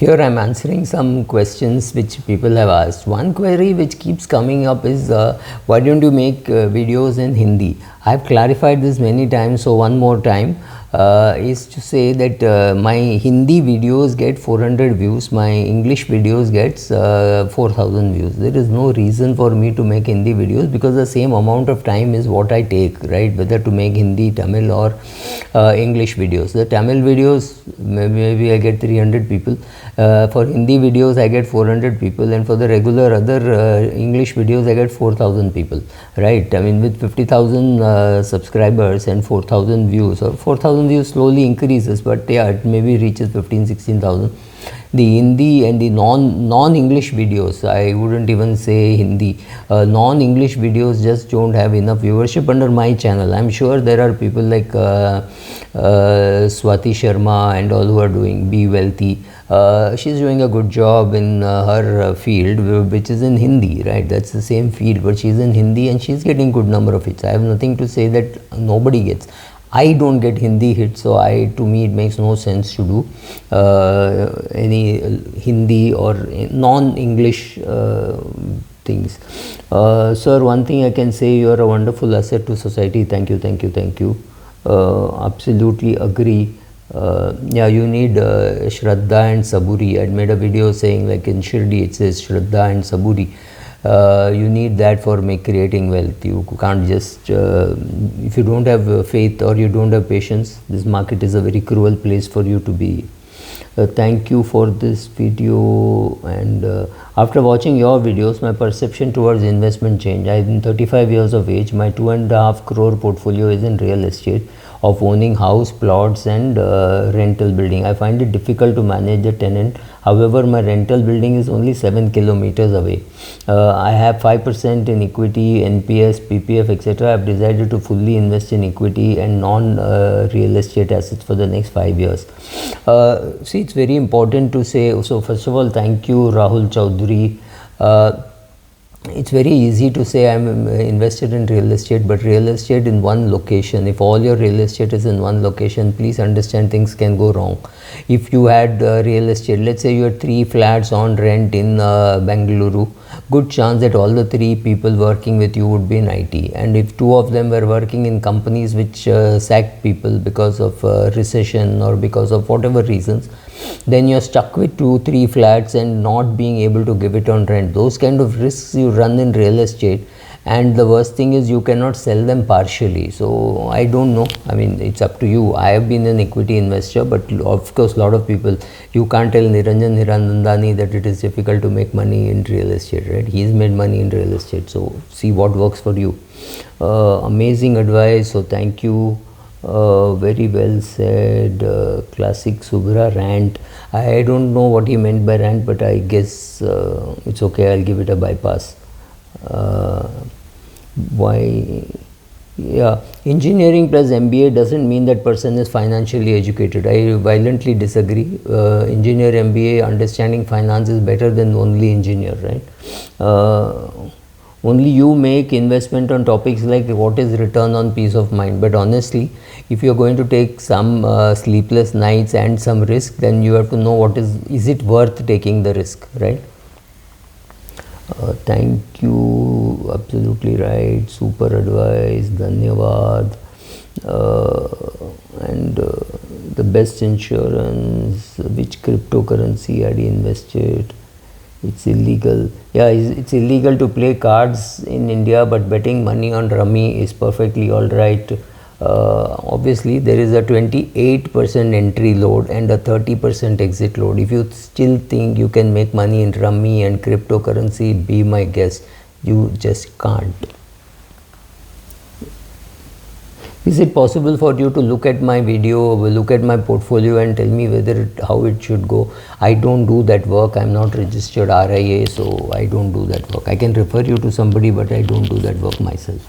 Here I am answering some questions which people have asked. One query which keeps coming up is why don't you make videos in Hindi? I have clarified this many times, so one more time is to say that my Hindi videos get 400 views, my English videos gets 4000 views. There is no reason for me to make Hindi videos because the same amount of time is what I take, right? Whether to make Hindi, Tamil or English videos. The Tamil videos maybe I get 300 people. For Hindi videos I get 400 people, and for the regular other English videos I get 4000 people, right? I mean, with 50,000 subscribers and 4000 views, or 4000 views slowly increases, but yeah, it maybe reaches 15,000-16,000. The Hindi and the non-English videos, I wouldn't even say Hindi, non-English videos just don't have enough viewership under my channel. I'm sure there are people like Swati Sharma and all who are doing Be Wealthy. She's doing a good job in her field, which is in Hindi, right? That's the same field, but she's in Hindi and she's getting good number of hits. I have nothing to say that nobody gets. I don't get Hindi hits, so to me it makes no sense to do any Hindi or non-English things. Sir, one thing I can say, you are a wonderful asset to society. Thank you, thank you, thank you. Absolutely agree. Yeah, you need Shraddha and Saburi. I made a video saying, like in Shirdi it says Shraddha and Saburi. You need that for creating wealth. You can't just if you don't have faith or you don't have patience, this market is a very cruel place for you to be. Thank you for this video, and after watching your videos my perception towards investment changed. I am 35 years of age. My 2.5 crore portfolio is in real estate of owning house, plots and rental building. I find it difficult to manage the tenant. However, my rental building is only 7 kilometers away. I have 5% in equity, NPS, PPF, etc. I have decided to fully invest in equity and non-real estate assets for the next 5 years. See, it's very important to say, so first of all, thank you Rahul Chaudhary. It's very easy to say I'm invested in real estate, but real estate in one location, if all your real estate is in one location, please understand things can go wrong. If you had real estate, let's say you had 3 flats on rent in Bengaluru, good chance that all the 3 people working with you would be in IT, and if 2 of them were working in companies which sacked people because of recession or because of whatever reasons, then you're stuck with 2-3 flats and not being able to give it on rent. Those kind of risks you run in real estate, and the worst thing is you cannot sell them partially. So I don't know, I mean, it's up to you. I have been an equity investor, but of course a lot of people, you can't tell Niranjan Hirandani that it is difficult to make money in real estate, right? He's made money in real estate, so see what works for you. Amazing advice, so thank you. Very well said. Classic Subhra rant. I don't know what he meant by rant, but I guess it's okay, I'll give it a bypass. Why? Yeah, engineering plus MBA doesn't mean that person is financially educated. I violently disagree. Engineer, MBA, understanding finance is better than only engineer, right? Only you make investment on topics like what is return on peace of mind. But honestly, if you're going to take some sleepless nights and some risk, then you have to know what is it worth taking the risk, right? Thank you, absolutely right, super advice, dhanyavad. And the best insurance, which cryptocurrency had invested? It's illegal. Yeah, it's illegal to play cards in India, but betting money on rummy is perfectly all right. Obviously, there is a 28% entry load and a 30% exit load. If you still think you can make money in rummy and cryptocurrency, be my guest. You just can't. Is it possible for you to look at my video, look at my portfolio and tell me how it should go? I don't do that work. I'm not registered RIA, so I don't do that work. I can refer you to somebody, but I don't do that work myself.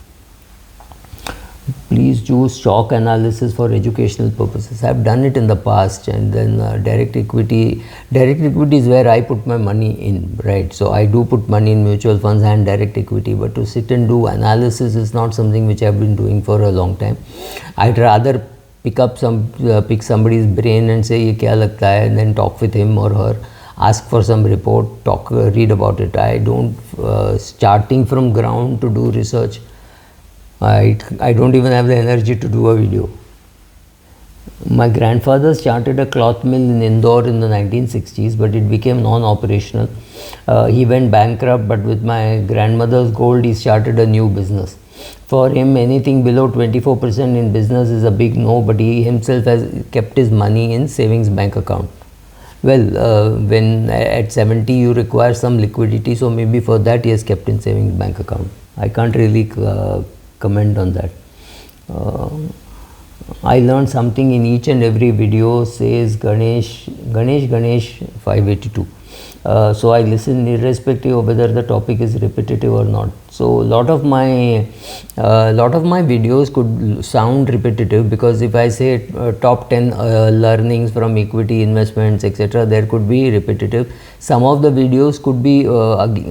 Please do stock analysis for educational purposes. I've done it in the past, and then direct equity is where I put my money in, right? So I do put money in mutual funds and direct equity, but to sit and do analysis is not something which I've been doing for a long time. I'd rather pick somebody's brain and say ye kya lagta hai, and then talk with him or her. ask for some report, talk, read about it. I don't starting from ground to do research. I don't even have the energy to do a video. My grandfather started a cloth mill in Indore in the 1960s, but it became non-operational. He went bankrupt, but with my grandmother's gold, he started a new business. For him, anything below 24% in business is a big no, but he himself has kept his money in savings bank account. Well, when at 70 you require some liquidity, so maybe for that he has kept in savings bank account. I can't really comment on that. I learned something in each and every video, says Ganesh 582. So I listen irrespective of whether the topic is repetitive or not. So lot of my videos could sound repetitive, because if I say top 10 learnings from equity investments, etc., there could be repetitive. Some of the videos could be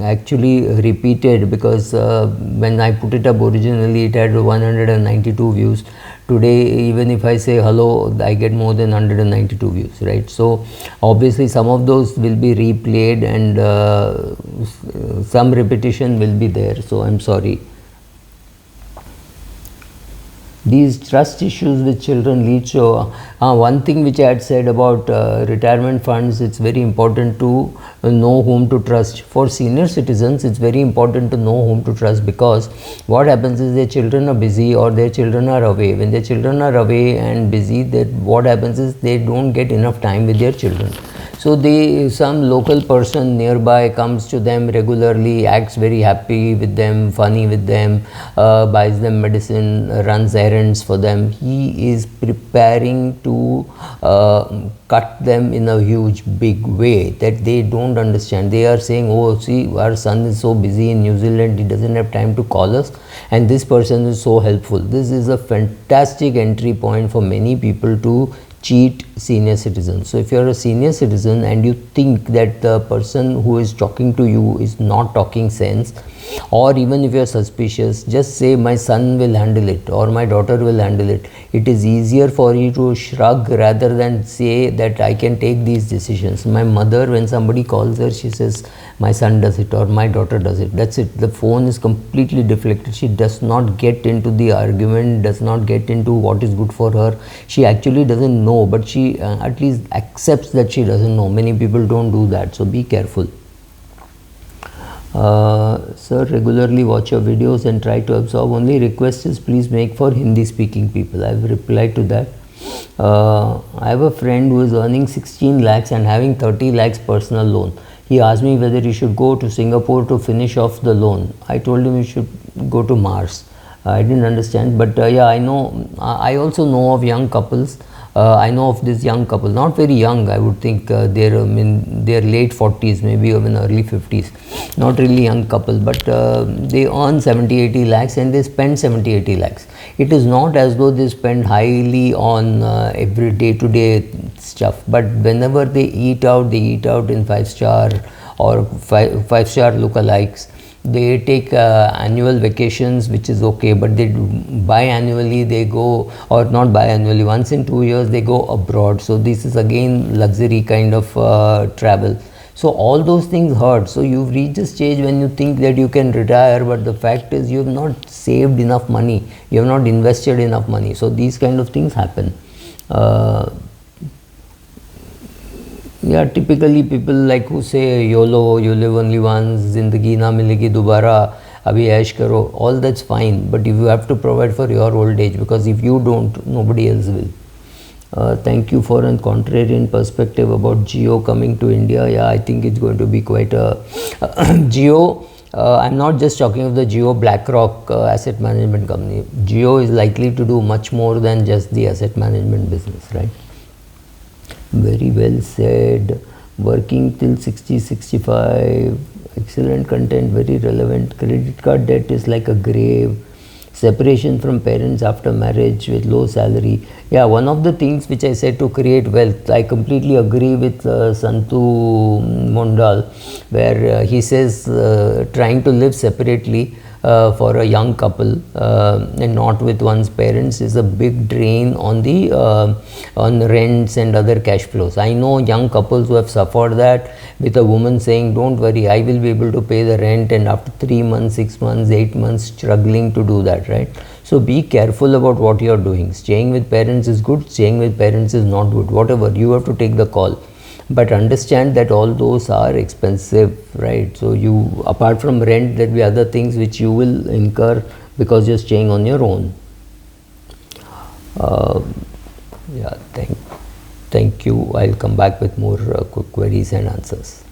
actually repeated, because when I put it up originally it had 192 views. Today, even if I say hello, I get more than 192 views, right? So obviously some of those will be replayed, and some repetition will be there, so I'm sorry. These trust issues with children lead to one thing which I had said about retirement funds. It's very important to know whom to trust. For senior citizens, it's very important to know whom to trust, because what happens is their children are busy or their children are away. When their children are away and busy, that what happens is they don't get enough time with their children. So some local person nearby comes to them regularly, acts very happy with them, funny with them, buys them medicine, runs errands for them. He is preparing to cut them in a huge big way that they don't understand. They are saying, oh, see, our son is so busy in New Zealand, he doesn't have time to call us, and this person is so helpful. This is a fantastic entry point for many people to cheat senior citizens. So if you are a senior citizen and you think that the person who is talking to you is not talking sense, or even if you are suspicious, just say my son will handle it or my daughter will handle it. It is easier for you to shrug rather than say that I can take these decisions. My mother, when somebody calls her, she says my son does it or my daughter does it. That's it. The phone is completely deflected. She does not get into the argument, does not get into what is good for her. She actually doesn't know, but she at least accepts that she doesn't know. Many people don't do that, so be careful. Sir, regularly watch your videos and try to absorb. Only request is please make for Hindi speaking people. I have replied to that. I have a friend who is earning 16 lakhs and having 30 lakhs personal loan. He asked me whether he should go to Singapore to finish off the loan. I told him he should go to Mars. I didn't understand, but yeah, I know. I also know of young couples. I know of this young couple, not very young, I would think. They're in their late 40s, maybe even early 50s. Not really young couple, but they earn 70-80 lakhs and they spend 70-80 lakhs. It is not as though they spend highly on every day-to-day stuff, but whenever they eat out in 5-star or 5-star lookalikes. They take annual vacations, which is okay, but they biannually they go, or not biannually, once in 2 years they go abroad. So this is again luxury kind of travel. So all those things hurt. So you've reached a stage when you think that you can retire, but the fact is you have not saved enough money, you have not invested enough money. So these kind of things happen. Yeah, typically people like who say YOLO, you live only once, zindagi na milegi dobara, abhi aish karo, all that's fine, but if you have to provide for your old age, because if you don't, nobody else will. Thank you for a contrarian perspective about Jio coming to India. Yeah, I think it's going to be quite a Jio. I'm not just talking of the Jio BlackRock asset management company. Jio is likely to do much more than just the asset management business, right? Very well said. Working till 60-65, excellent content, very relevant. Credit card debt is like a grave. Separation from parents after marriage with low salary. Yeah, one of the things which I said to create wealth, I completely agree with Santu Mondal, where he says trying to live separately for a young couple and not with one's parents is a big drain on the on rents and other cash flows. I know young couples who have suffered that, with a woman saying, don't worry, I will be able to pay the rent, and after 3 months, 6 months, 8 months struggling to do that, right? So be careful about what you are doing. Staying with parents is good, staying with parents is not good. Whatever, you have to take the call, but understand that all those are expensive, right? So you, apart from rent, there will be other things which you will incur because you're staying on your own. Yeah, thank you. I'll come back with more quick queries and answers.